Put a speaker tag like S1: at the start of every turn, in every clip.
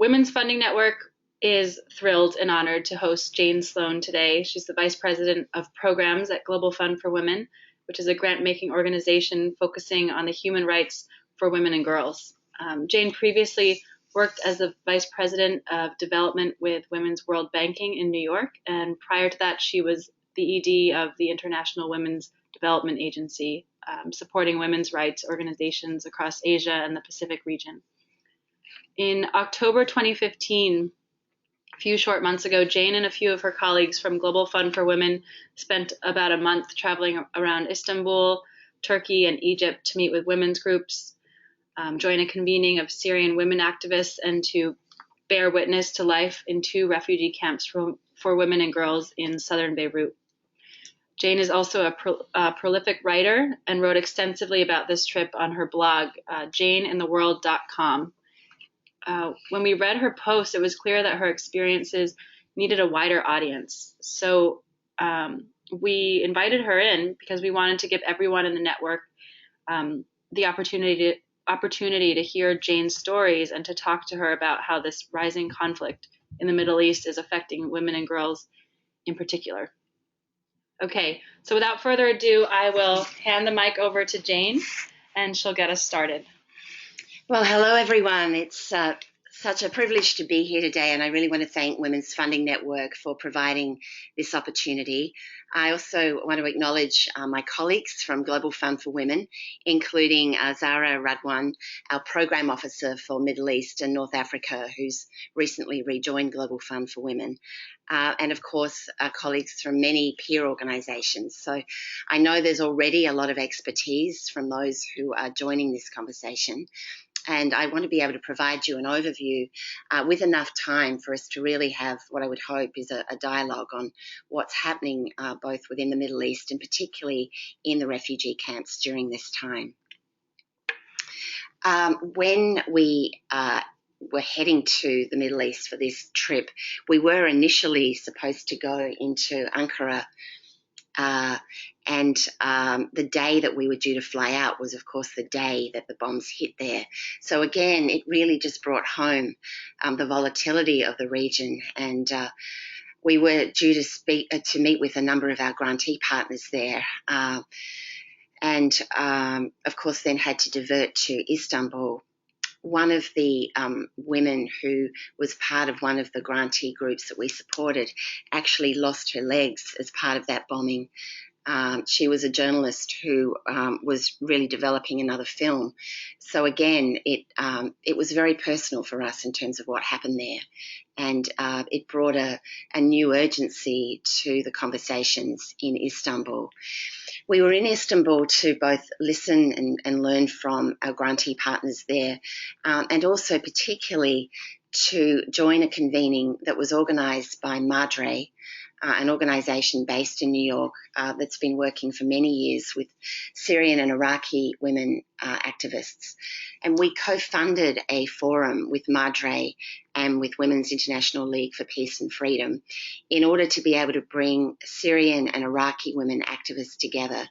S1: Women's Funding Network is thrilled and honored to host Jane Sloane today. She's the Vice President of Programs at Global Fund for Women, which is a grant-making organization focusing on the human rights for women and girls. Jane previously worked as the Vice President of Development with Women's World Banking in New York, and prior to that, she was the ED of the International Women's Development Agency, supporting women's rights organizations across Asia and the Pacific region. In October 2015, a few short months ago, Jane and a few of her colleagues from Global Fund for Women spent about a month traveling around Istanbul, Turkey, and Egypt to meet with women's groups, join a convening of Syrian women activists, and to bear witness to life in 2 refugee camps for women and girls in southern Beirut. Jane is also a prolific writer and wrote extensively about this trip on her blog, janeintheworld.com. When we read her post, it was clear that her experiences needed a wider audience. So we invited her in because we wanted to give everyone in the network the opportunity to hear Jane's stories and to talk to her about how this rising conflict in the Middle East is affecting women and girls in particular. Okay, so without further ado, I will hand the mic over to Jane, and she'll get us started.
S2: Well, hello, everyone. It's such a privilege to be here today, and I really want to thank Women's Funding Network for providing this opportunity. I also want to acknowledge my colleagues from Global Fund for Women, including Zara Radwan, our Program Officer for Middle East and North Africa, who's recently rejoined Global Fund for Women. And of course, our colleagues from many peer organisations. So I know there's already a lot of expertise from those who are joining this conversation. And I want to be able to provide you an overview with enough time for us to really have what I would hope is a dialogue on what's happening both within the Middle East and particularly in the refugee camps during this time. When we were heading to the Middle East for this trip, we were initially supposed to go into Ankara, and the day that we were due to fly out was, of course, the day that the bombs hit there. So again, it really just brought home the volatility of the region, and we were due to meet with a number of our grantee partners there, and of course then had to divert to Istanbul. One of the women who was part of one of the grantee groups that we supported actually lost her legs as part of that bombing. She was a journalist who was really developing another film. So again, it was very personal for us in terms of what happened there. And it brought a new urgency to the conversations in Istanbul. We were in Istanbul to both listen and learn from our grantee partners there, and also particularly to join a convening that was organised by Barajneh, an organisation based in New York that's been working for many years with Syrian and Iraqi women activists. And we co-funded a forum with Barajneh and with Women's International League for Peace and Freedom in order to be able to bring Syrian and Iraqi women activists together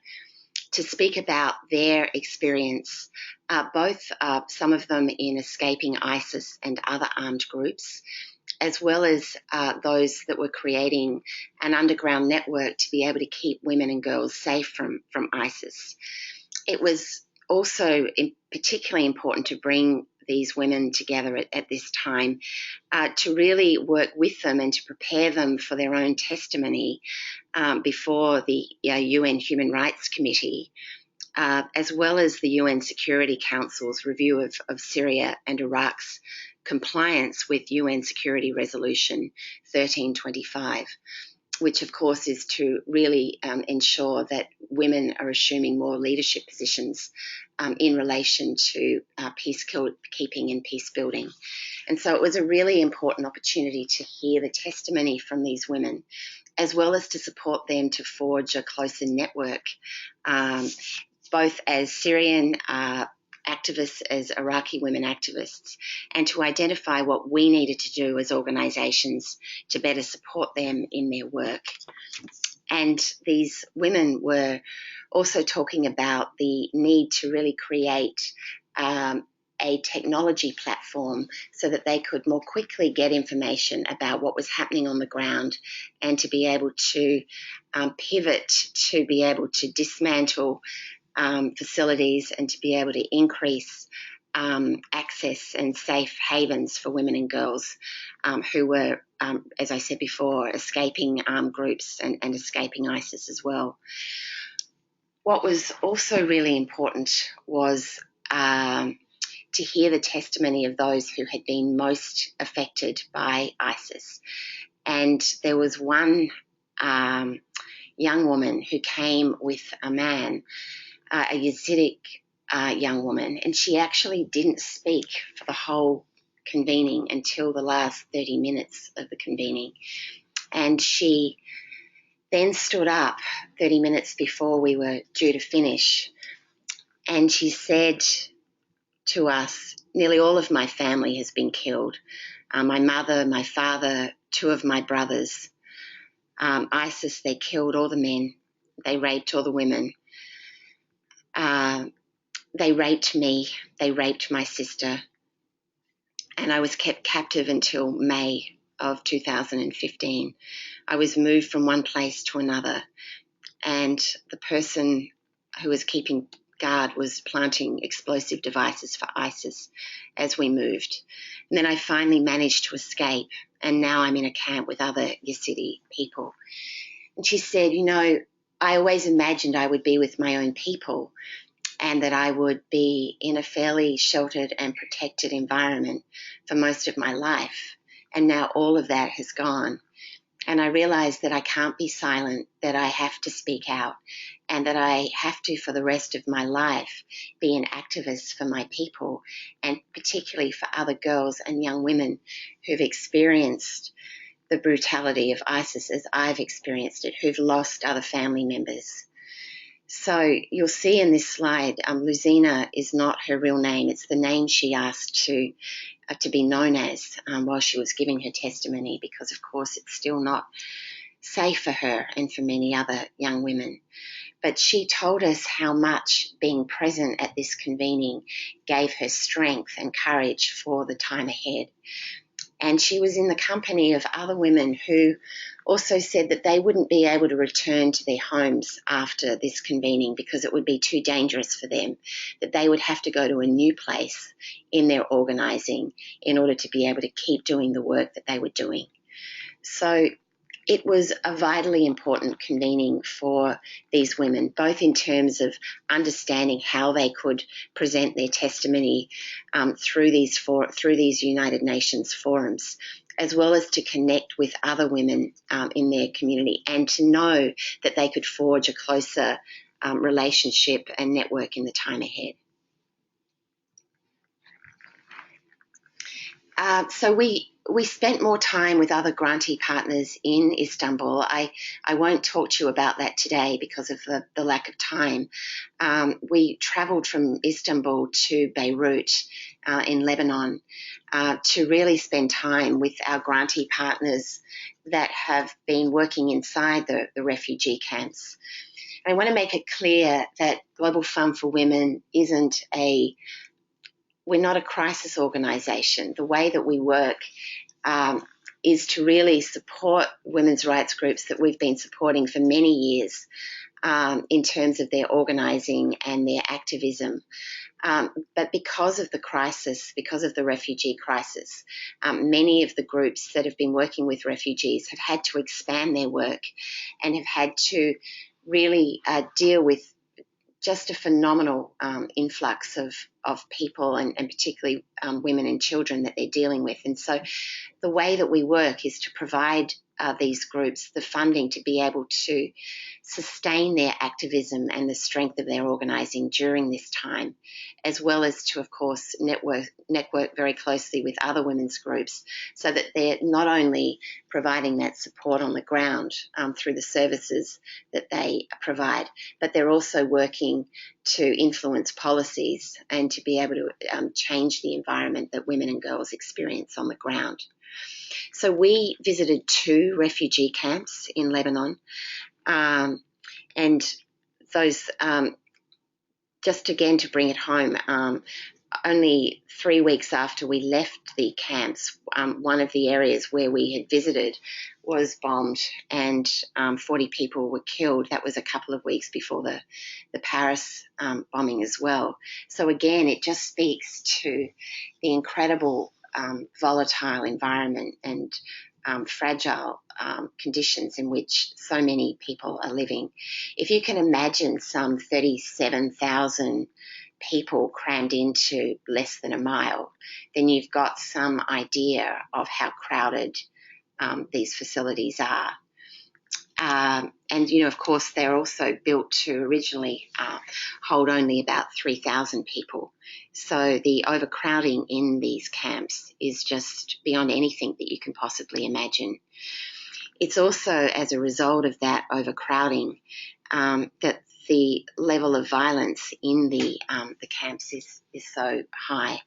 S2: to speak about their experience, both some of them in escaping ISIS and other armed groups, as well as those that were creating an underground network to be able to keep women and girls safe from ISIS. It was also particularly important to bring these women together at this time to really work with them and to prepare them for their own testimony before the UN Human Rights Committee, as well as the UN Security Council's review of Syria and Iraq's compliance with UN Security Resolution 1325, which of course is to really ensure that women are assuming more leadership positions in relation to peacekeeping and peace building. And so it was a really important opportunity to hear the testimony from these women, as well as to support them to forge a closer network, both as Syrian activists, as Iraqi women activists, and to identify what we needed to do as organisations to better support them in their work. And these women were also talking about the need to really create a technology platform so that they could more quickly get information about what was happening on the ground, and to be able to pivot, to be able to dismantle facilities, and to be able to increase access and safe havens for women and girls who were, as I said before, escaping groups and escaping ISIS as well. What was also really important was to hear the testimony of those who had been most affected by ISIS. And there was one young woman who came with a man, a Yazidi young woman, and she actually didn't speak for the whole convening until the last 30 minutes of the convening. And she then stood up 30 minutes before we were due to finish, and she said to us, nearly all of my family has been killed. My mother, my father, two of my brothers. ISIS, they killed all the men. They raped all the women. They raped me. They raped my sister. And I was kept captive until May of 2015. I was moved from one place to another, and the person who was keeping guard was planting explosive devices for ISIS as we moved. And then I finally managed to escape, and now I'm in a camp with other Yazidi people. And she said, you know, I always imagined I would be with my own people, and that I would be in a fairly sheltered and protected environment for most of my life. And now all of that has gone. And I realized that I can't be silent, that I have to speak out, and that I have to, for the rest of my life, be an activist for my people, and particularly for other girls and young women who've experienced the brutality of ISIS as I've experienced it, who've lost other family members. So you'll see in this slide, Luzina is not her real name. It's the name she asked to be known as while she was giving her testimony, because, of course, it's still not safe for her and for many other young women. But she told us how much being present at this convening gave her strength and courage for the time ahead. And she was in the company of other women who also said that they wouldn't be able to return to their homes after this convening because it would be too dangerous for them, that they would have to go to a new place in their organising in order to be able to keep doing the work that they were doing. So it was a vitally important convening for these women, both in terms of understanding how they could present their testimony through these United Nations forums, as well as to connect with other women in their community, and to know that they could forge a closer relationship and network in the time ahead. So we spent more time with other grantee partners in Istanbul. I won't talk to you about that today because of the lack of time. We travelled from Istanbul to Beirut in Lebanon to really spend time with our grantee partners that have been working inside the refugee camps. I want to make it clear that Global Fund for Women we're not a crisis organisation. The way that we work is to really support women's rights groups that we've been supporting for many years in terms of their organising and their activism. But because of the crisis, because of the refugee crisis, many of the groups that have been working with refugees have had to expand their work and have had to really deal with just a phenomenal influx of people and particularly women and children that they're dealing with. And so the way that we work is to provide these groups the funding to be able to sustain their activism and the strength of their organising during this time, as well as to, of course, network very closely with other women's groups so that they're not only providing that support on the ground through the services that they provide, but they're also working to influence policies and to be able to change the environment that women and girls experience on the ground. So we visited 2 refugee camps in Lebanon, and those, just again to bring it home, only 3 weeks after we left the camps, one of the areas where we had visited was bombed, and 40 people were killed. That was a couple of weeks before the Paris bombing as well. So again, it just speaks to the incredible volatile environment and fragile conditions in which so many people are living. If you can imagine some 37,000 people crammed into less than a mile, then you've got some idea of how crowded these facilities are. And, of course, they're also built to originally hold only about 3,000 people. So the overcrowding in these camps is just beyond anything that you can possibly imagine. It's also as a result of that overcrowding that the level of violence in the camps is so high.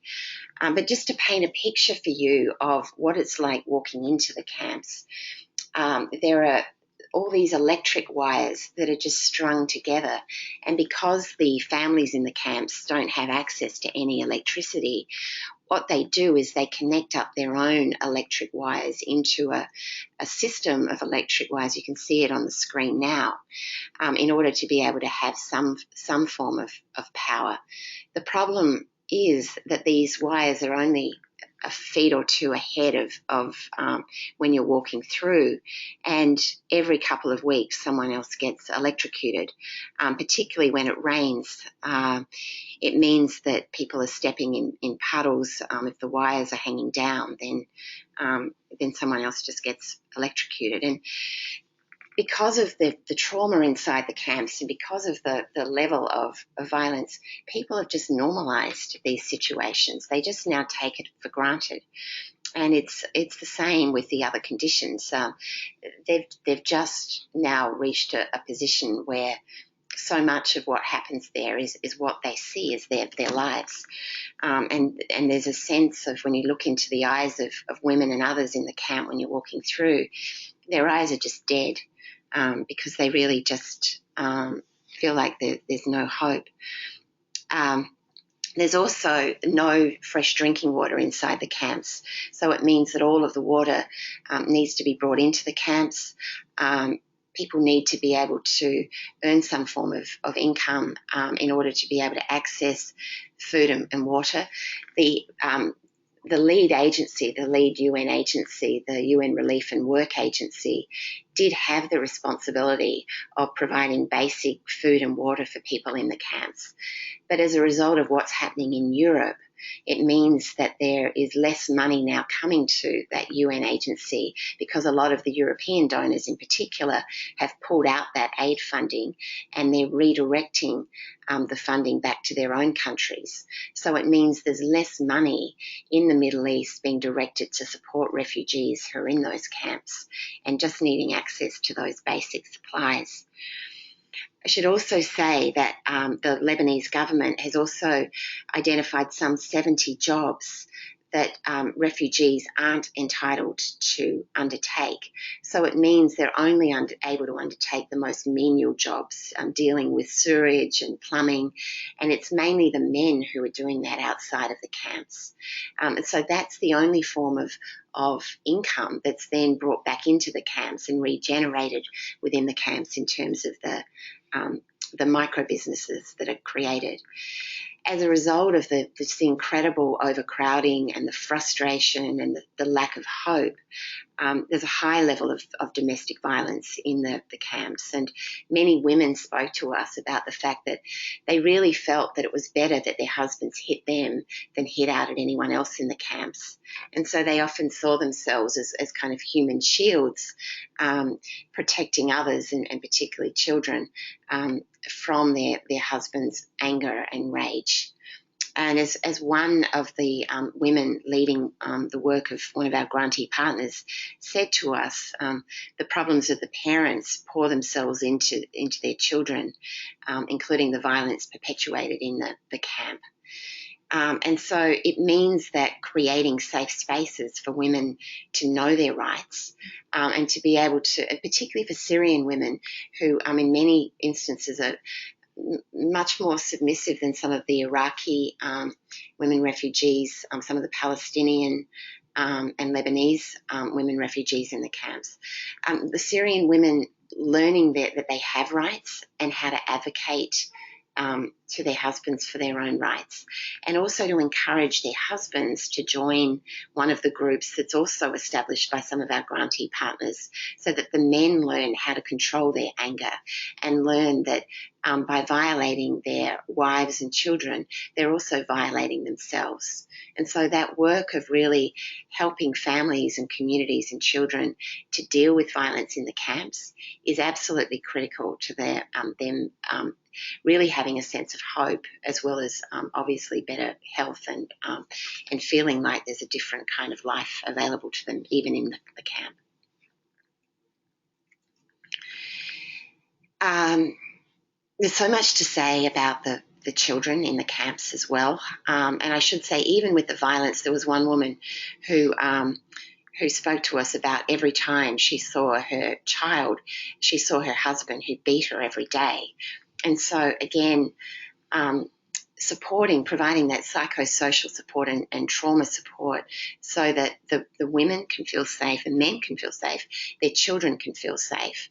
S2: But just to paint a picture for you of what it's like walking into the camps, there are all these electric wires that are just strung together. And because the families in the camps don't have access to any electricity, what they do is they connect up their own electric wires into a system of electric wires. You can see it on the screen now, in order to be able to have some form of power. The problem is that these wires are only a feet or two ahead of when you're walking through, and every couple of weeks someone else gets electrocuted, particularly when it rains. It means that people are stepping in puddles. If the wires are hanging down, then someone else just gets electrocuted. And because of the trauma inside the camps and because of the level of violence, people have just normalised these situations. They just now take it for granted. And it's the same with the other conditions. They've just now reached a position where so much of what happens there is what they see as their lives. And there's a sense of, when you look into the eyes of women and others in the camp when you're walking through, their eyes are just dead. Because they really just feel like there's no hope. There's also no fresh drinking water inside the camps, so it means that all of the water needs to be brought into the camps. People need to be able to earn some form of income in order to be able to access food and water. The lead agency, the lead UN agency, the UN Relief and Work Agency, did have the responsibility of providing basic food and water for people in the camps. But as a result of what's happening in Europe, it means that there is less money now coming to that UN agency, because a lot of the European donors in particular have pulled out that aid funding, and they're redirecting the funding back to their own countries. So it means there's less money in the Middle East being directed to support refugees who are in those camps and just needing access to those basic supplies. I should also say that the Lebanese government has also identified some 70 jobs that refugees aren't entitled to undertake. So it means they're only able to undertake the most menial jobs, dealing with sewage and plumbing, and it's mainly the men who are doing that outside of the camps. And so that's the only form of income that's then brought back into the camps and regenerated within the camps in terms of the micro businesses that are created. As a result of this incredible overcrowding and the frustration and the lack of hope, there's a high level of domestic violence in the camps. And many women spoke to us about the fact that they really felt that it was better that their husbands hit them than hit out at anyone else in the camps. And so they often saw themselves as kind of human shields, protecting others and particularly children from their husband's anger and rage. And as one of the women leading the work of one of our grantee partners said to us, the problems of the parents pour themselves into their children, including the violence perpetuated in the camp. And so it means that creating safe spaces for women to know their rights and to be able to, particularly for Syrian women who in many instances are much more submissive than some of the Iraqi women refugees, some of the Palestinian and Lebanese women refugees in the camps. The Syrian women learning that they have rights and how to advocate to their husbands for their own rights, and also to encourage their husbands to join one of the groups that's also established by some of our grantee partners, so that the men learn how to control their anger and learn that by violating their wives and children, they're also violating themselves. And so that work of really helping families and communities and children to deal with violence in the camps is absolutely critical to them really having a sense of hope, as well as obviously better health and feeling like there's a different kind of life available to them, even in the camp. There's so much to say about the children in the camps as well. And I should say, even with the violence, there was one woman who spoke to us about every time she saw her child, she saw her husband who beat her every day. And so, again, providing that psychosocial support and trauma support, so that the women can feel safe and men can feel safe, their children can feel safe.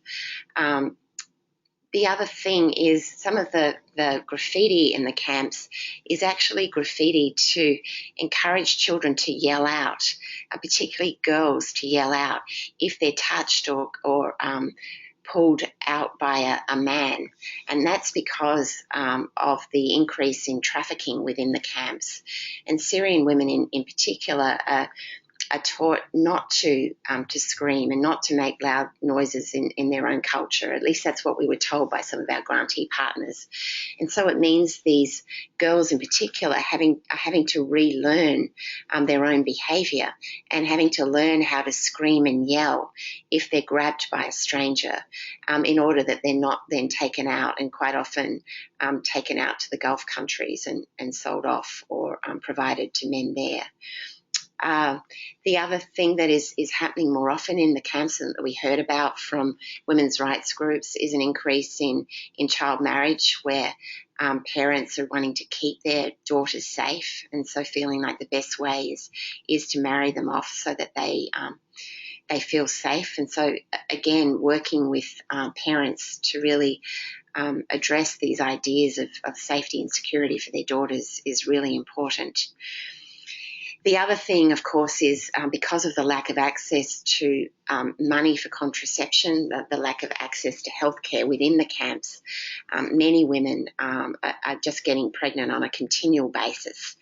S2: The other thing is some of the graffiti in the camps is actually graffiti to encourage children to yell out, particularly girls to yell out if they're touched or pulled out by a man. And that's because of the increase in trafficking within the camps. And Syrian women in particular are taught not to scream and not to make loud noises in their own culture. At least that's what we were told by some of our grantee partners. And so it means these girls in particular are having to relearn their own behaviour and having to learn how to scream and yell if they're grabbed by a stranger, in order that they're not then taken out, and quite often taken out to the Gulf countries and sold off or provided to men there. The other thing that is happening more often in the camps, and that we heard about from women's rights groups, is an increase in child marriage, where parents are wanting to keep their daughters safe, and so feeling like the best way is to marry them off so that they feel safe. And so, again, working with parents to really address these ideas of safety and security for their daughters is really important. The other thing, of course, is because of the lack of access to money for contraception, the lack of access to healthcare within the camps, many women are just getting pregnant on a continual basis,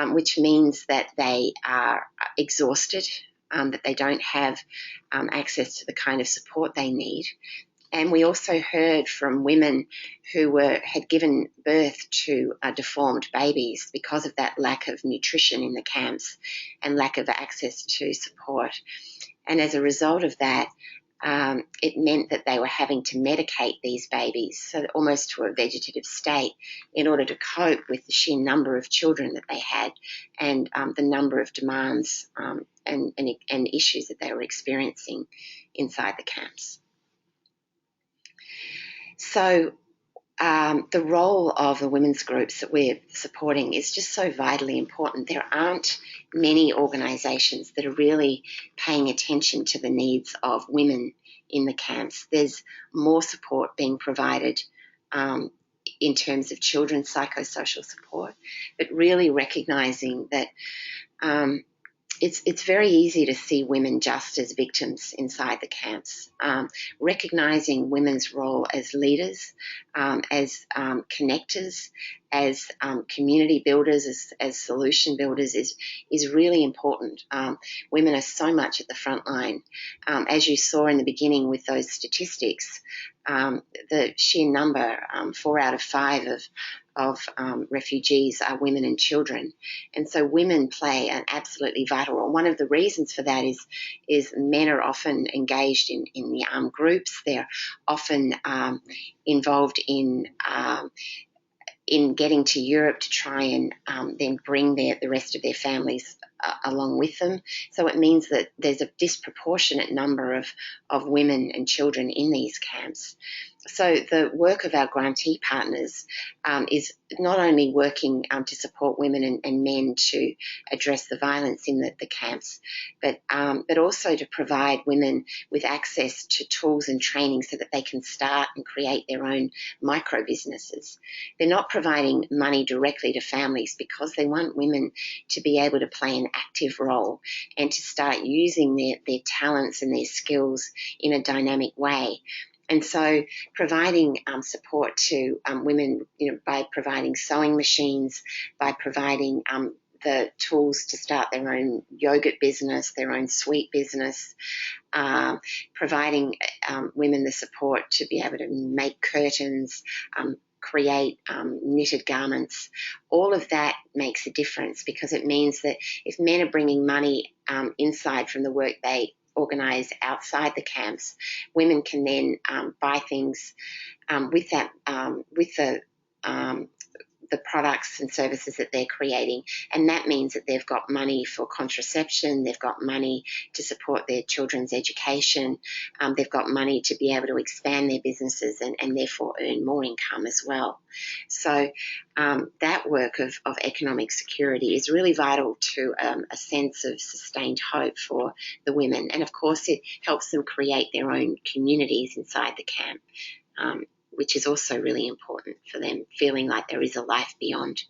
S2: which means that they are exhausted, that they don't have access to the kind of support they need. And we also heard from women who had given birth to deformed babies because of that lack of nutrition in the camps and lack of access to support. And as a result of that, it meant that they were having to medicate these babies, so almost to a vegetative state, in order to cope with the sheer number of children that they had and the number of demands and issues that they were experiencing inside the camps. So the role of the women's groups that we're supporting is just so vitally important. There aren't many organisations that are really paying attention to the needs of women in the camps. There's more support being provided in terms of children's psychosocial support, but really recognising that it's very easy to see women just as victims inside the camps. Recognising women's role as leaders, as connectors, as community builders, as solution builders is really important. Women are so much at the front line. As you saw in the beginning with those statistics, the sheer number, 4 out of 5 of refugees are women and children. And so women play an absolutely vital role. One of the reasons for that is men are often engaged in the armed groups. They're often involved in getting to Europe to try and then bring the rest of their families along with them. So it means that there's a disproportionate number of women and children in these camps. So the work of our grantee partners is not only working to support women and men to address the violence in the camps, but also to provide women with access to tools and training so that they can start and create their own micro businesses. They're not providing money directly to families because they want women to be able to play an active role and to start using their talents and their skills in a dynamic way. And so providing support to women, by providing sewing machines, by providing the tools to start their own yogurt business, their own sweet business, providing women the support to be able to make curtains, create knitted garments. All of that makes a difference because it means that if men are bringing money inside from the work they organise outside the camps, women can then buy things with the products and services that they're creating, and that means that they've got money for contraception, they've got money to support their children's education, they've got money to be able to expand their businesses and therefore earn more income as well. So that work of economic security is really vital to a sense of sustained hope for the women, and of course it helps them create their own communities inside the camp, which is also really important for them, feeling like there is a life beyond.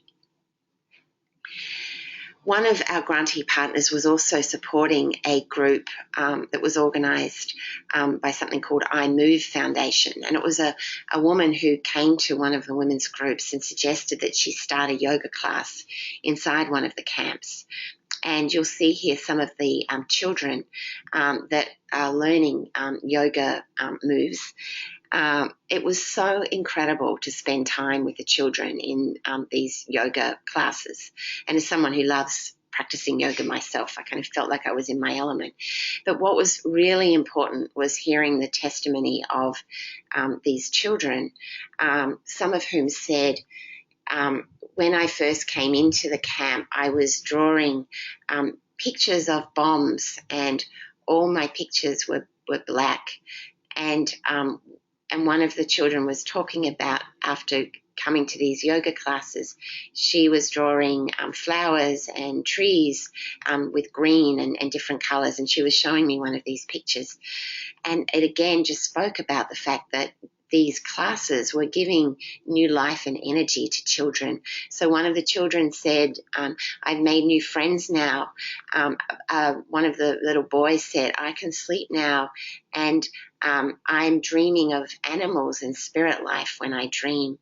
S2: One of our grantee partners was also supporting a group that was organised by something called I Move Foundation. And it was a woman who came to one of the women's groups and suggested that she start a yoga class inside one of the camps. And you'll see here some of the children that are learning yoga moves. It was so incredible to spend time with the children in these yoga classes. And as someone who loves practicing yoga myself, I kind of felt like I was in my element. But what was really important was hearing the testimony of these children, some of whom said, when I first came into the camp, I was drawing pictures of bombs and all my pictures were black. And one of the children was talking about, after coming to these yoga classes, she was drawing flowers and trees with green and different colours, and she was showing me one of these pictures. And it again just spoke about the fact that these classes were giving new life and energy to children. So one of the children said, I've made new friends now. One of the little boys said, I can sleep now, and I'm dreaming of animals and spirit life when I dream.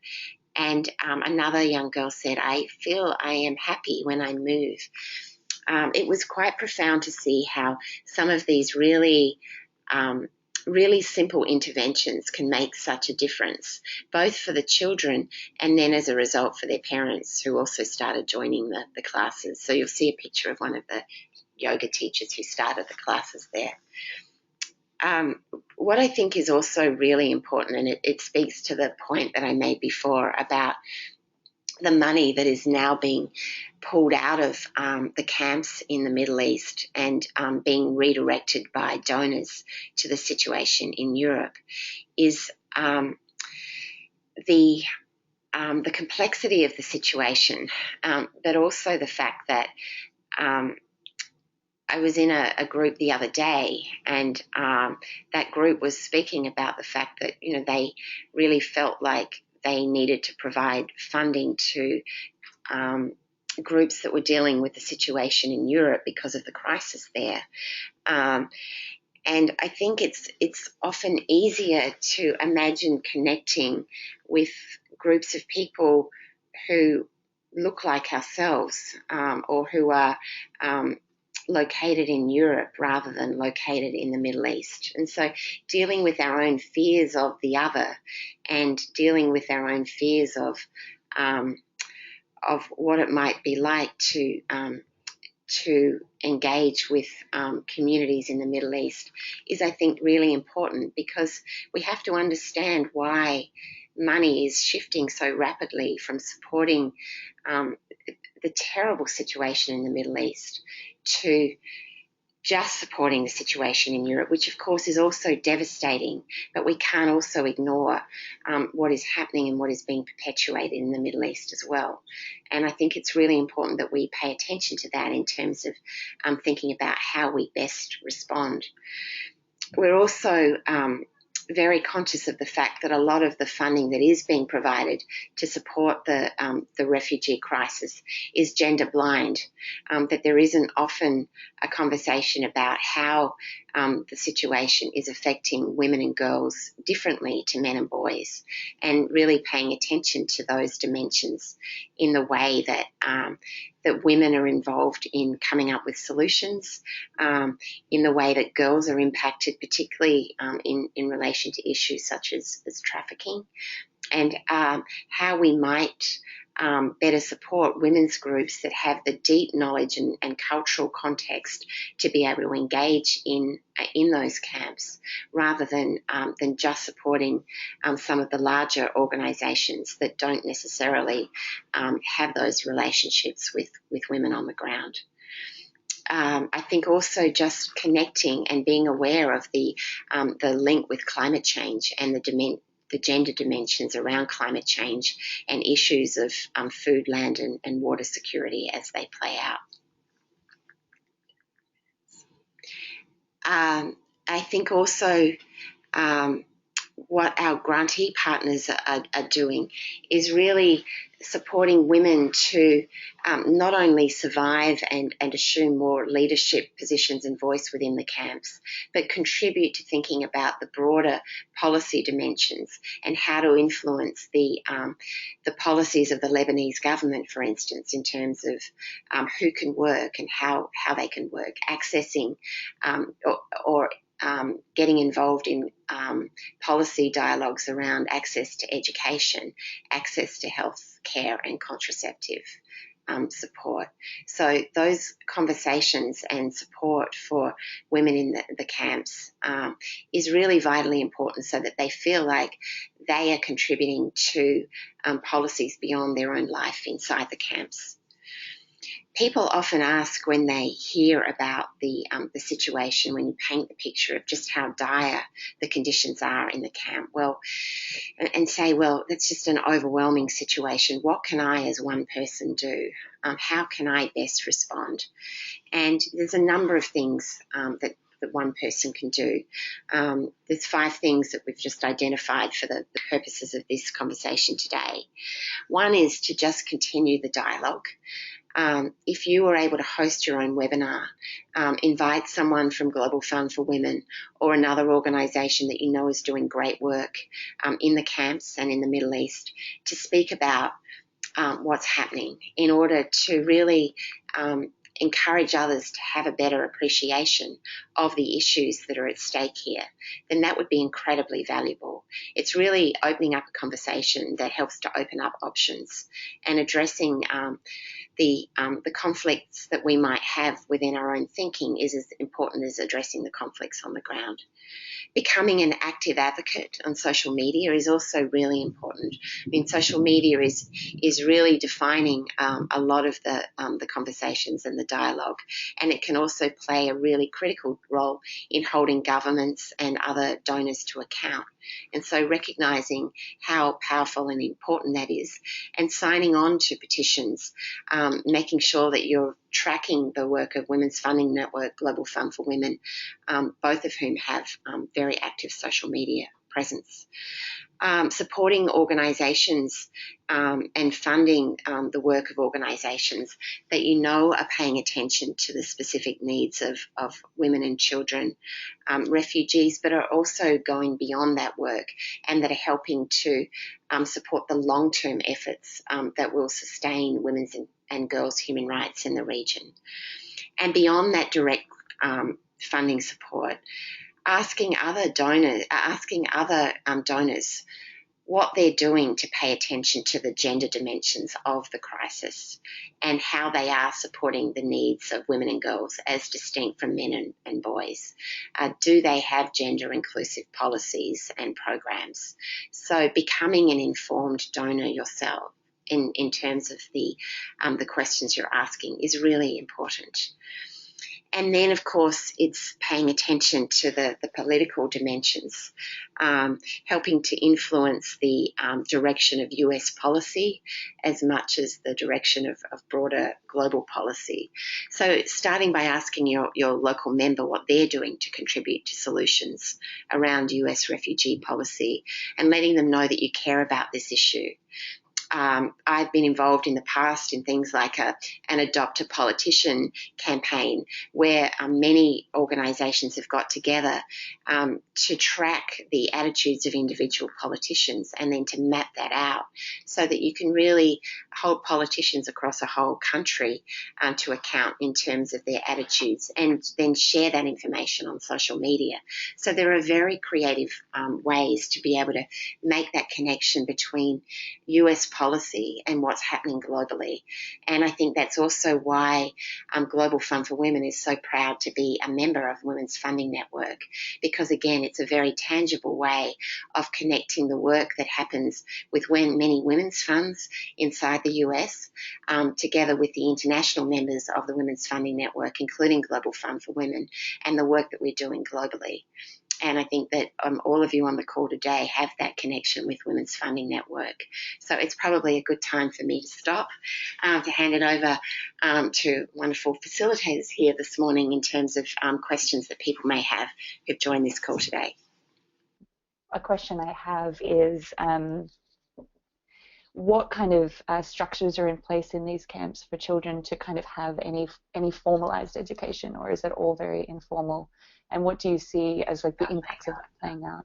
S2: And another young girl said, I feel I am happy when I move. It was quite profound to see how some of these really simple interventions can make such a difference, both for the children and then as a result for their parents, who also started joining the classes. So you'll see a picture of one of the yoga teachers who started the classes there. What I think is also really important, and it speaks to the point that I made before about the money that is now being pulled out of the camps in the Middle East and being redirected by donors to the situation in Europe, is the complexity of the situation, but also the fact that I was in a group the other day, and that group was speaking about the fact that, they really felt like they needed to provide funding to groups that were dealing with the situation in Europe because of the crisis there. And I think it's often easier to imagine connecting with groups of people who look like ourselves, or who are located in Europe rather than located in the Middle East. And so dealing with our own fears of the other, and dealing with our own fears of what it might be like to engage with communities in the Middle East is, I think, really important, because we have to understand why money is shifting so rapidly from supporting the terrible situation in the Middle East to just supporting the situation in Europe, which of course is also devastating, but we can't also ignore what is happening and what is being perpetuated in the Middle East as well. And I think it's really important that we pay attention to that in terms of thinking about how we best respond. We're also very conscious of the fact that a lot of the funding that is being provided to support the refugee crisis is gender blind, that there isn't often a conversation about how the situation is affecting women and girls differently to men and boys, and really paying attention to those dimensions in the way that that women are involved in coming up with solutions, in the way that girls are impacted, particularly in relation to issues such as trafficking, and how we might better support women's groups that have the deep knowledge and cultural context to be able to engage in those camps, rather than just supporting some of the larger organisations that don't necessarily have those relationships with women on the ground. I think also just connecting and being aware of the link with climate change and the gender dimensions around climate change and issues of food, land and water security as they play out. I think also what our grantee partners are doing is really supporting women to not only survive and assume more leadership positions and voice within the camps, but contribute to thinking about the broader policy dimensions and how to influence the policies of the Lebanese government, for instance, in terms of who can work and how they can work, accessing or getting involved in policy dialogues around access to education, access to health care and contraceptive support. So those conversations and support for women in the camps is really vitally important, so that they feel like they are contributing to policies beyond their own life inside the camps. People often ask when they hear about the situation, when you paint the picture of just how dire the conditions are in the camp, and say, well, that's just an overwhelming situation. What can I as one person do? How can I best respond? And there's a number of things that one person can do. There's 5 things that we've just identified for the purposes of this conversation today. One is to just continue the dialogue. If you are able to host your own webinar, invite someone from Global Fund for Women or another organisation that you know is doing great work in the camps and in the Middle East to speak about what's happening, in order to really encourage others to have a better appreciation of the issues that are at stake here, then that would be incredibly valuable. It's really opening up a conversation that helps to open up options and addressing the conflicts that we might have within our own thinking is as important as addressing the conflicts on the ground. Becoming an active advocate on social media is also really important. I mean, social media is really defining a lot of the conversations and the dialogue, and it can also play a really critical role in holding governments and other donors to account. And so recognising how powerful and important that is, and signing on to petitions, making sure that you're tracking the work of Women's Funding Network, Global Fund for Women, both of whom have very active social media presence. Supporting organisations and funding the work of organisations that you know are paying attention to the specific needs of women and children, refugees, but are also going beyond that work and that are helping to support the long-term efforts that will sustain women's and girls' human rights in the region. And beyond that direct funding support, asking other donors what they're doing to pay attention to the gender dimensions of the crisis and how they are supporting the needs of women and girls as distinct from men and boys. Do they have gender inclusive policies and programs? So becoming an informed donor yourself in terms of the questions you're asking is really important. And then, of course, it's paying attention to the political dimensions, helping to influence the direction of US policy as much as the direction of broader global policy. So starting by asking your local member what they're doing to contribute to solutions around US refugee policy and letting them know that you care about this issue. I've been involved in the past in things like an Adopt a Politician campaign where many organisations have got together to track the attitudes of individual politicians and then to map that out so that you can really hold politicians across a whole country to account in terms of their attitudes and then share that information on social media. So there are very creative ways to be able to make that connection between US policy and what's happening globally. And I think that's also why Global Fund for Women is so proud to be a member of Women's Funding Network, because again, it's a very tangible way of connecting the work that happens with many women's funds inside the US, together with the international members of the Women's Funding Network, including Global Fund for Women, and the work that we're doing globally. And I think that all of you on the call today have that connection with Women's Funding Network. So it's probably a good time for me to stop, to hand it over to wonderful facilitators here this morning in terms of questions that people may have who've joined this call today.
S3: A question I have is what kind of structures are in place in these camps for children to kind of have any formalized education, or is it all very informal? And what do you see as like the impacts of that playing out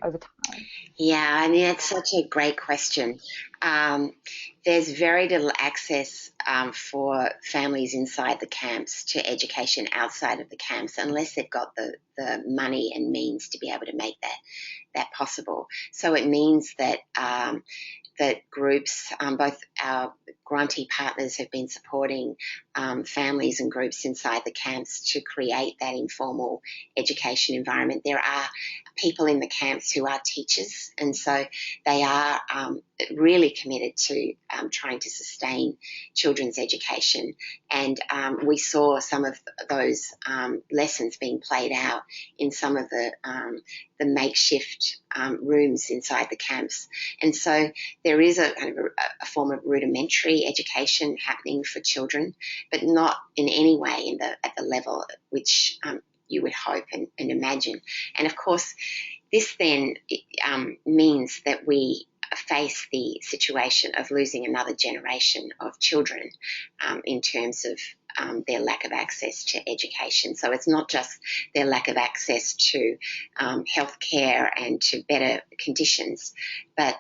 S3: over time?
S2: Yeah, I mean, it's such a great question. There's very little access for families inside the camps to education outside of the camps unless they've got the money and means to be able to make that possible. So it means that that groups, both our grantee partners have been supporting families and groups inside the camps to create that informal education environment. There are people in the camps who are teachers, and so they are really committed to trying to sustain children's education. And we saw some of those lessons being played out in some of the makeshift rooms inside the camps. And so there is a kind of a form of rudimentary education happening for children, but not in any way at the level at which you would hope and imagine. And of course, this then means that we face the situation of losing another generation of children in terms of their lack of access to education. So it's not just their lack of access to health care and to better conditions, but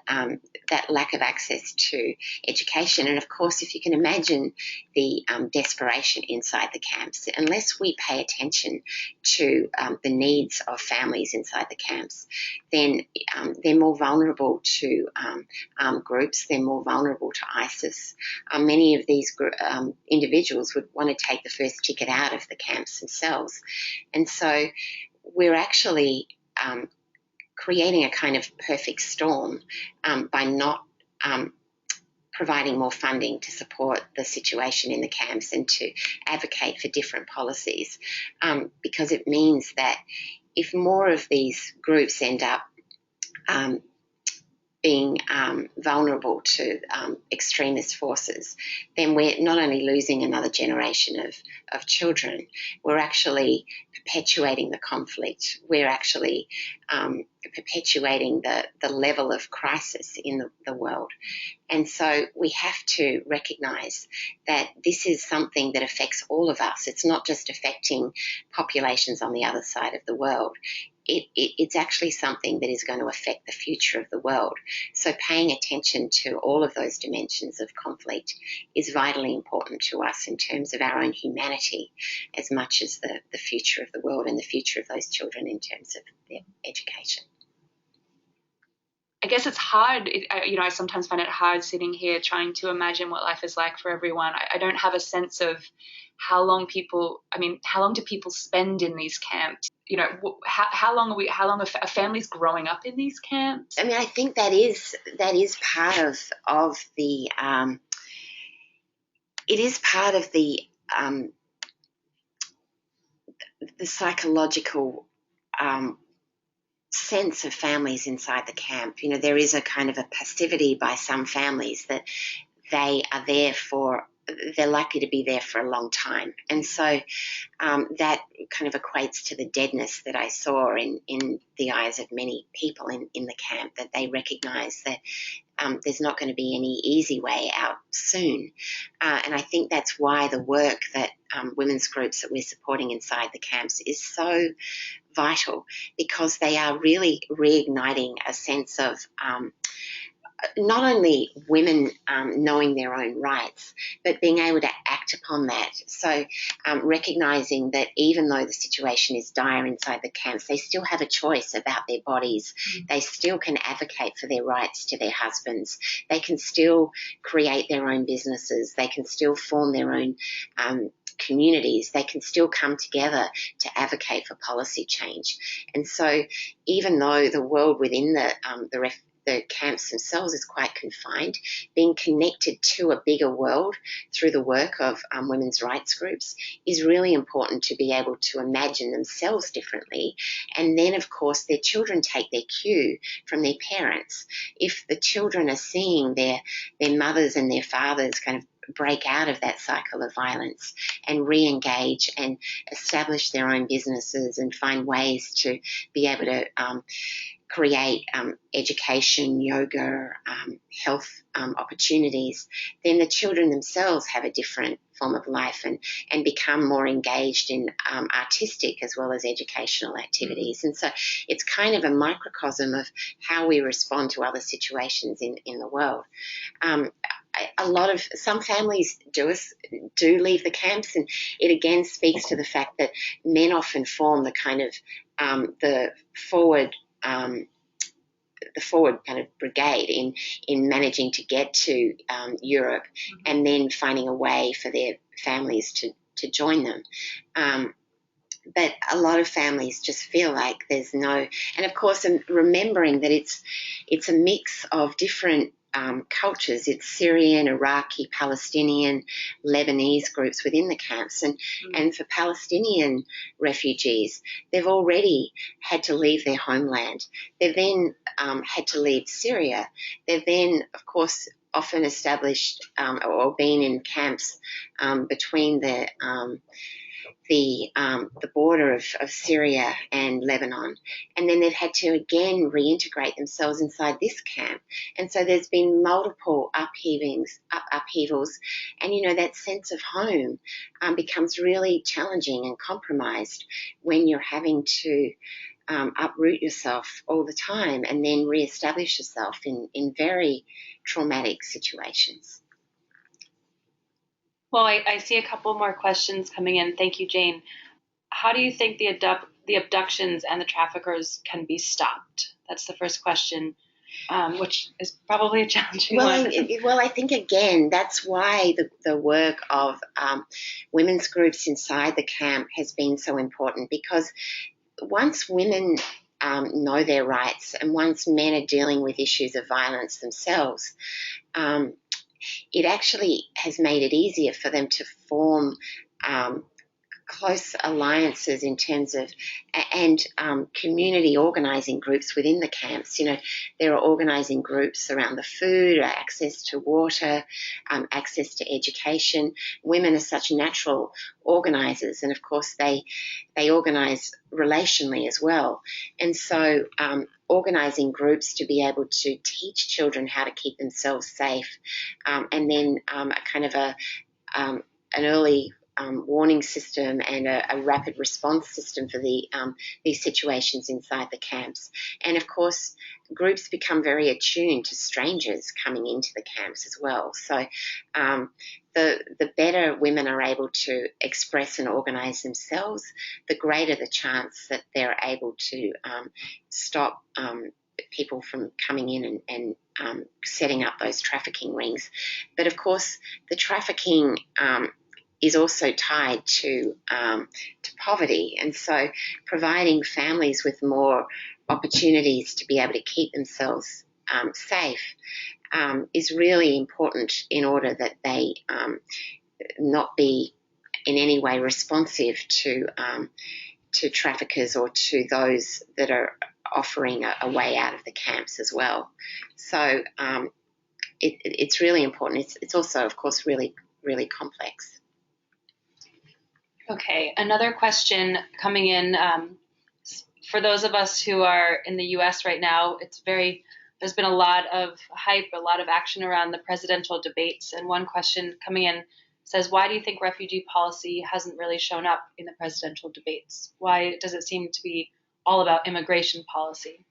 S2: that lack of access to education. And of course, if you can imagine the desperation inside the camps, unless we pay attention to the needs of families inside the camps, then they're more vulnerable to armed groups, they're more vulnerable to ISIS. Many of these individuals would want to take the first ticket out of the camps themselves. And so we're actually creating a kind of perfect storm by not providing more funding to support the situation in the camps and to advocate for different policies, because it means that if more of these groups end up being vulnerable to extremist forces, then we're not only losing another generation of children, we're actually perpetuating the conflict. We're actually perpetuating the level of crisis in the world. And so we have to recognise that this is something that affects all of us. It's not just affecting populations on the other side of the world. It's actually something that is going to affect the future of the world. So paying attention to all of those dimensions of conflict is vitally important to us in terms of our own humanity as much as the future of the world and the future of those children in terms of their education.
S1: I guess it's hard. I sometimes find it hard sitting here trying to imagine what life is like for everyone. I don't have a sense of how long do people spend in these camps? How long are families growing up in these camps?
S2: I mean, I think that is part of the psychological sense of families inside the camp. You know, there is a kind of a passivity by some families that they are there for, they're likely to be there for a long time. And so that kind of equates to the deadness that I saw in the eyes of many people in the camp, that they recognise that there's not going to be any easy way out soon. And I think that's why the work that women's groups that we're supporting inside the camps is so vital, because they are really reigniting a sense of not only women knowing their own rights, but being able to act upon that. So recognising that even though the situation is dire inside the camps, they still have a choice about their bodies. They still can advocate for their rights to their husbands. They can still create their own businesses. They can still form their own communities. They can still come together to advocate for policy change. And so even though the world within the camps themselves is quite confined, being connected to a bigger world through the work of women's rights groups is really important, to be able to imagine themselves differently. And then, of course, their children take their cue from their parents. If the children are seeing their mothers and their fathers kind of break out of that cycle of violence and re-engage and establish their own businesses and find ways to be able to create education, yoga, health opportunities, then the children themselves have a different form of life and become more engaged in artistic as well as educational activities. And so it's kind of a microcosm of how we respond to other situations in the world. Some families do leave the camps, and it again speaks to the fact that men often form the kind of the forward kind of brigade in managing to get to Europe, and then finding a way for their families to join them. But a lot of families just feel like there's no, and of course, remembering that it's a mix of different cultures. It's Syrian, Iraqi, Palestinian, Lebanese groups within the camps. And for Palestinian refugees, they've already had to leave their homeland. They've then had to leave Syria. They've then, of course, often established or been in camps between the border of Syria and Lebanon, and then they've had to again reintegrate themselves inside this camp. And so there's been multiple upheavals, and that sense of home becomes really challenging and compromised when you're having to uproot yourself all the time and then re-establish yourself in very traumatic situations.
S1: Well, I see a couple more questions coming in. Thank you, Jane. How do you think the abductions and the traffickers can be stopped? That's the first question, which is probably a challenging one.
S2: Well, I think, again, that's why the work of women's groups inside the camp has been so important, because once women know their rights, and once men are dealing with issues of violence themselves, it actually has made it easier for them to form close alliances in terms of, and community organising groups within the camps. There are organising groups around the food, access to water, access to education. Women are such natural organisers, and of course they organise relationally as well. And so organising groups to be able to teach children how to keep themselves safe, and then a kind of an early warning system and a rapid response system for these situations inside the camps. And of course, groups become very attuned to strangers coming into the camps as well. So the better women are able to express and organise themselves, the greater the chance that they're able to stop people from coming in and setting up those trafficking rings. But of course, the trafficking is also tied to poverty, and so providing families with more opportunities to be able to keep themselves safe is really important in order that they not be in any way responsive to traffickers or to those that are offering a way out of the camps as well. So it's really important. It's also, of course, really, really complex.
S1: Okay, another question coming in. For those of us who are in the U.S. right now, there's been a lot of hype, a lot of action around the presidential debates. And one question coming in says, why do you think refugee policy hasn't really shown up in the presidential debates? Why does it seem to be all about immigration policy?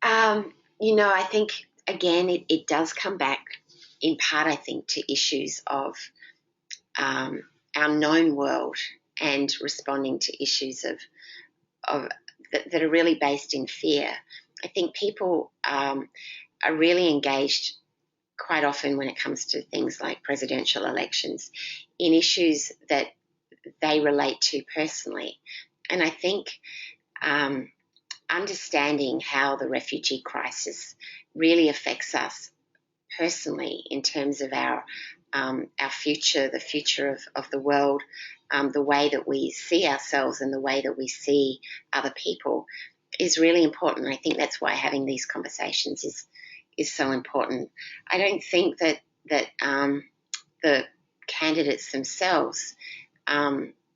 S2: I think, again, it does come back in part, I think, to issues of our known world and responding to issues that are really based in fear. I think people are really engaged quite often when it comes to things like presidential elections in issues that they relate to personally. And I think understanding how the refugee crisis really affects us personally in terms of our future, the future of the world, the way that we see ourselves and the way that we see other people is really important. I think that's why having these conversations is so important. I don't think that the candidates themselves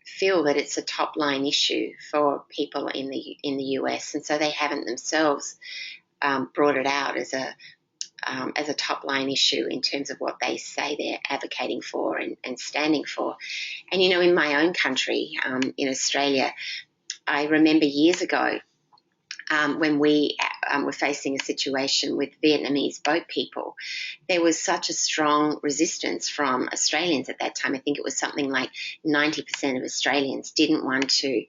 S2: feel that it's a top line issue for people in the US, and so they haven't themselves brought it out as a top line issue in terms of what they say they're advocating for and standing for. And in my own country, in Australia, I remember years ago when we were facing a situation with Vietnamese boat people, there was such a strong resistance from Australians at that time. I think it was something like 90% of Australians didn't want to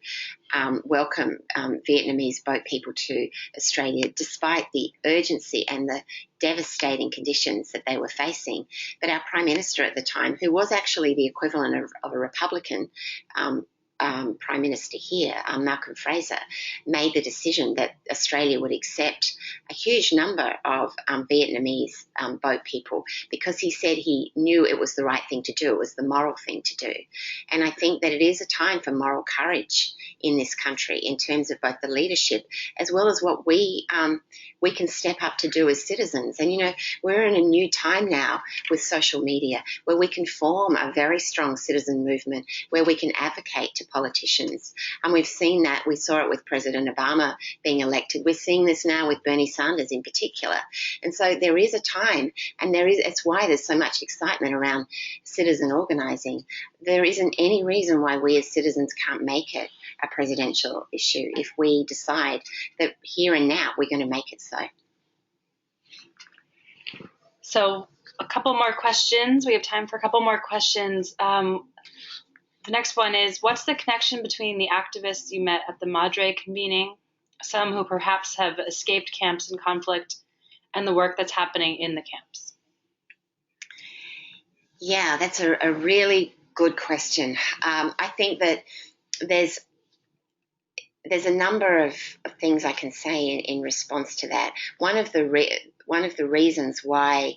S2: welcome Vietnamese boat people to Australia, despite the urgency and the devastating conditions that they were facing. But our Prime Minister at the time, who was actually the equivalent of a Republican Prime Minister here, Malcolm Fraser, made the decision that Australia would accept a huge number of Vietnamese boat people, because he said he knew it was the right thing to do. It was the moral thing to do. And I think that it is a time for moral courage in this country in terms of both the leadership as well as what we can step up to do as citizens. And, we're in a new time now with social media where we can form a very strong citizen movement, where we can advocate to politicians. And we've seen that. We saw it with President Obama being elected. We're seeing this now with Bernie Sanders in particular. And so there is a time, and it's why there's so much excitement around citizen organising. There isn't any reason why we as citizens can't make it a presidential issue if we decide that here and now we're going to make it so.
S1: So a couple more questions. We have time for a couple more questions. The next one is, what's the connection between the activists you met at the Madre convening, some who perhaps have escaped camps and conflict, and the work that's happening in the camps?
S2: Yeah, that's a really good question. I think that there's a number of things I can say in response to that. One of the reasons why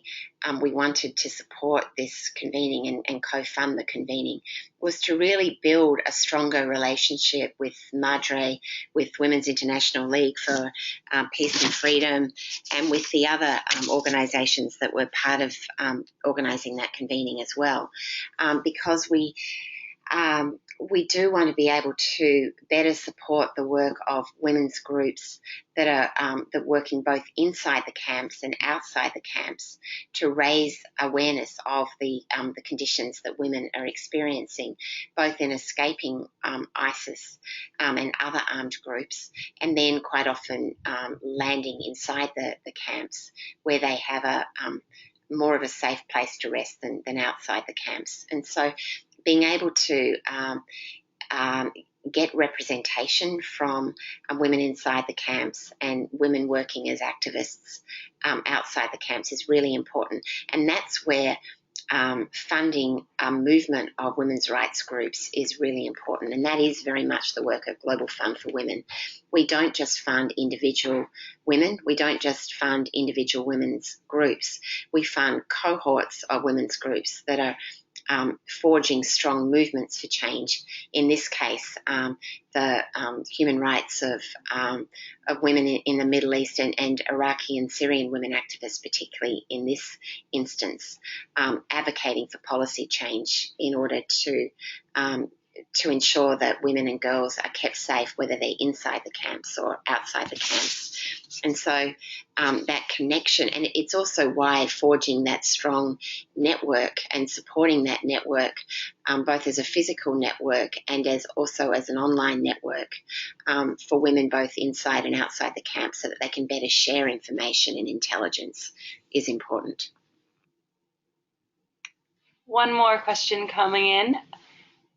S2: we wanted to support this convening and co-fund the convening was to really build a stronger relationship with Madre, with Women's International League for Peace and Freedom, and with the other organisations that were part of organising that convening as well, because we do want to be able to better support the work of women's groups that are working both inside the camps and outside the camps to raise awareness of the conditions that women are experiencing, both in escaping ISIS and other armed groups, and then quite often landing inside the camps where they have a more of a safe place to rest than outside the camps. And so being able to get representation from women inside the camps and women working as activists outside the camps is really important. And that's where funding a movement of women's rights groups is really important. And that is very much the work of Global Fund for Women. We don't just fund individual women. We don't just fund individual women's groups. We fund cohorts of women's groups that are forging strong movements for change. In this case, the human rights of women in the Middle East and Iraqi and Syrian women activists, particularly in this instance, advocating for policy change in order to ensure that women and girls are kept safe, whether they're inside the camps or outside the camps. And so that connection, and it's also why forging that strong network and supporting that network, both as a physical network and also as an online network for women both inside and outside the camp, so that they can better share information and intelligence, is important.
S1: One more question coming in.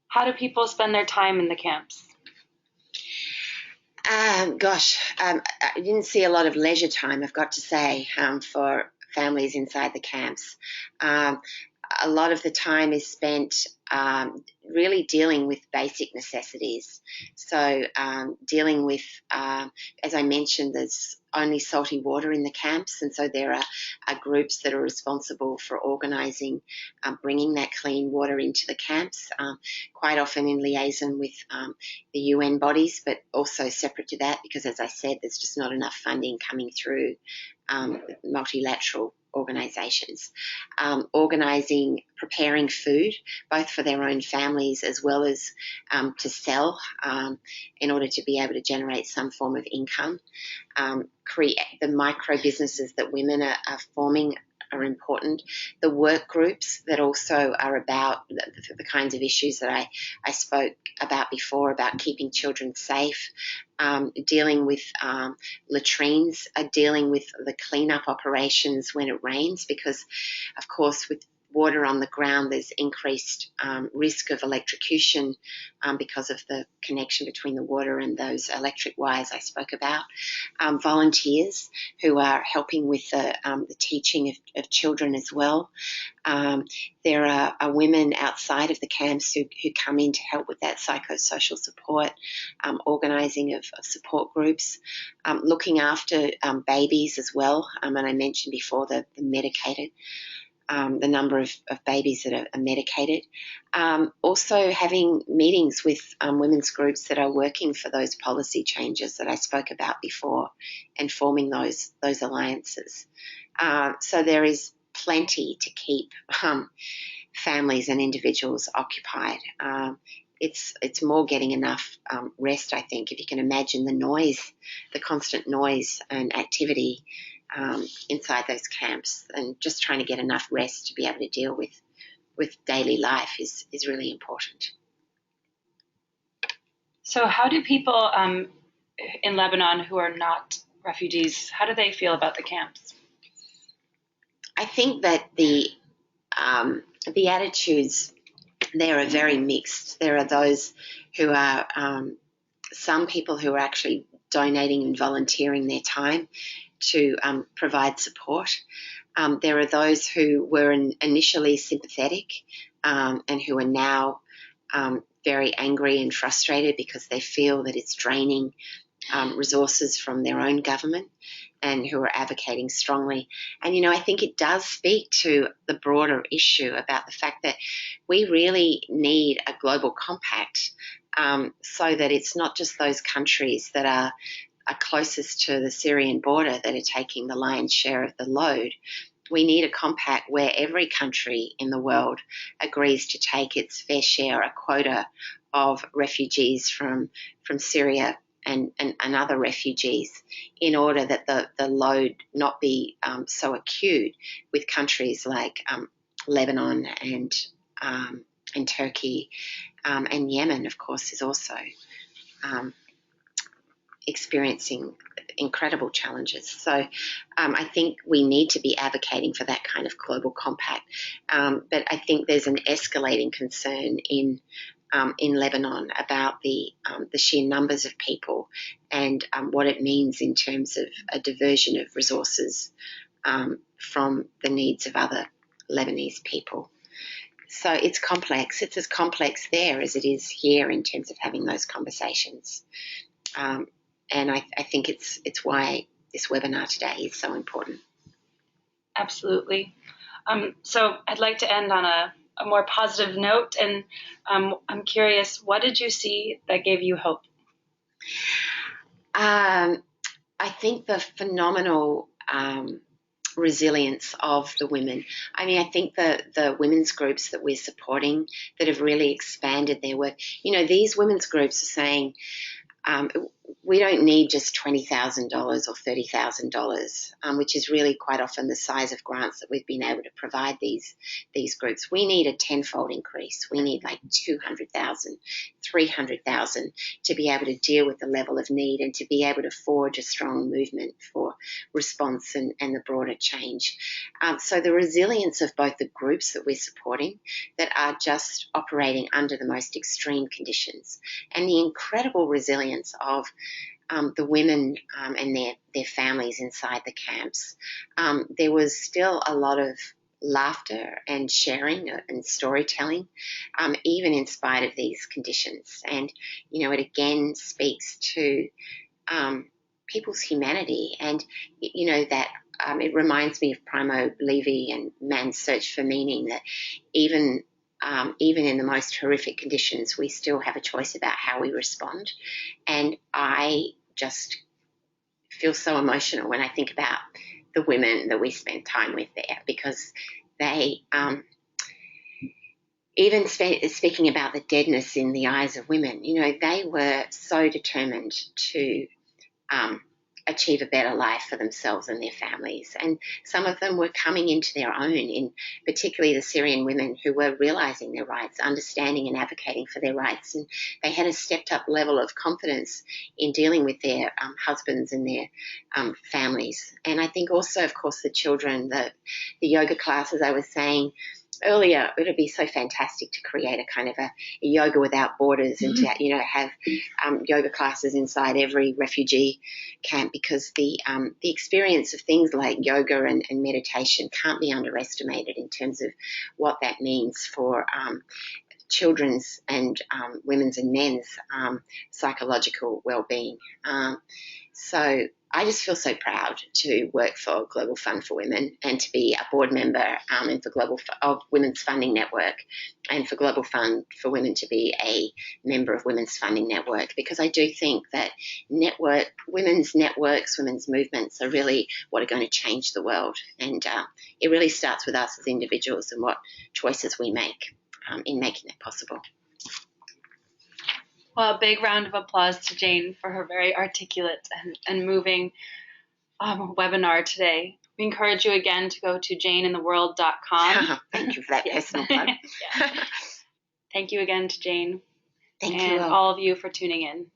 S1: How do people spend their time in the camps?
S2: I didn't see a lot of leisure time, I've got to say, for families inside the camps. A lot of the time is spent really dealing with basic necessities. So dealing with, as I mentioned, there's only salty water in the camps, and so there are groups that are responsible for organising bringing that clean water into the camps, quite often in liaison with the UN bodies, but also separate to that, because as I said, there's just not enough funding coming through multilateral organisations. Organising, preparing food, both for their own families as well as to sell in order to be able to generate some form of income. Create the micro businesses that women are forming are important. The work groups that also are about the kinds of issues that I spoke about before, about keeping children safe, dealing with latrines, dealing with the cleanup operations when it rains, because, of course, with water on the ground, there's increased risk of electrocution because of the connection between the water and those electric wires I spoke about. Volunteers who are helping with the teaching of children as well. There are women outside of the camps who come in to help with that psychosocial support, organising of support groups, looking after babies as well. And I mentioned before the medicated, the number of babies that are medicated. Also having meetings with women's groups that are working for those policy changes that I spoke about before, and forming those alliances. So there is plenty to keep families and individuals occupied. It's more getting enough rest, I think. If you can imagine the noise, the constant noise and activity inside those camps, and just trying to get enough rest to be able to deal with daily life is really important.
S1: So how do people in Lebanon who are not refugees, how do they feel about the camps?
S2: I think that the attitudes there are very mixed. There are those who are some people who are actually donating and volunteering their time to provide support. There are those who were initially sympathetic and who are now very angry and frustrated because they feel that it's draining resources from their own government, and who are advocating strongly. And, you know, I think it does speak to the broader issue about the fact that we really need a global compact so that it's not just those countries that are closest to the Syrian border that are taking the lion's share of the load. We need a compact where every country in the world agrees to take its fair share, a quota of refugees from Syria and other refugees, in order that the load not be so acute with countries like Lebanon and Turkey, and Yemen, of course, is also experiencing incredible challenges. So I think we need to be advocating for that kind of global compact. But I think there's an escalating concern in Lebanon about the sheer numbers of people and what it means in terms of a diversion of resources from the needs of other Lebanese people. So it's complex. It's as complex there as it is here in terms of having those conversations. And I think it's why this webinar today is so important.
S1: Absolutely. So I'd like to end on a more positive note. And I'm curious, what did you see that gave you hope?
S2: I think the phenomenal resilience of the women. I mean, I think the women's groups that we're supporting that have really expanded their work, these women's groups are saying, we don't need just $20,000 or $30,000, which is really quite often the size of grants that we've been able to provide these groups. We need a tenfold increase. We need like 200,000, 300,000 to be able to deal with the level of need and to be able to forge a strong movement for response and the broader change. So the resilience of both the groups that we're supporting that are just operating under the most extreme conditions, and the incredible resilience of the women and their families inside the camps. There was still a lot of laughter and sharing and storytelling, even in spite of these conditions. And, it again speaks to people's humanity, and, that it reminds me of Primo Levi and Man's Search for Meaning, that even in the most horrific conditions, we still have a choice about how we respond. And I just feel so emotional when I think about the women that we spent time with there, because they, even speaking about the deadness in the eyes of women, they were so determined to achieve a better life for themselves and their families. And some of them were coming into their own, in particularly the Syrian women who were realising their rights, understanding and advocating for their rights. And they had a stepped up level of confidence in dealing with their husbands and their families. And I think also, of course, the children, the yoga classes I was saying earlier, it would be so fantastic to create a kind of a yoga without borders, and to have yoga classes inside every refugee camp, because the experience of things like yoga and meditation can't be underestimated in terms of what that means for children's and women's and men's psychological well-being. So I just feel so proud to work for Global Fund for Women, and to be a board member and of Women's Funding Network, and for Global Fund for Women to be a member of Women's Funding Network, because I do think that women's networks, women's movements are really what are going to change the world. And it really starts with us as individuals and what choices we make in making that possible.
S1: Well, a big round of applause to Jane for her very articulate and moving webinar today. We encourage you again to go to janeintheworld.com.
S2: Thank you for that personal plug.
S1: Thank you again to Jane.
S2: Thank
S1: and
S2: you
S1: all of you for tuning in.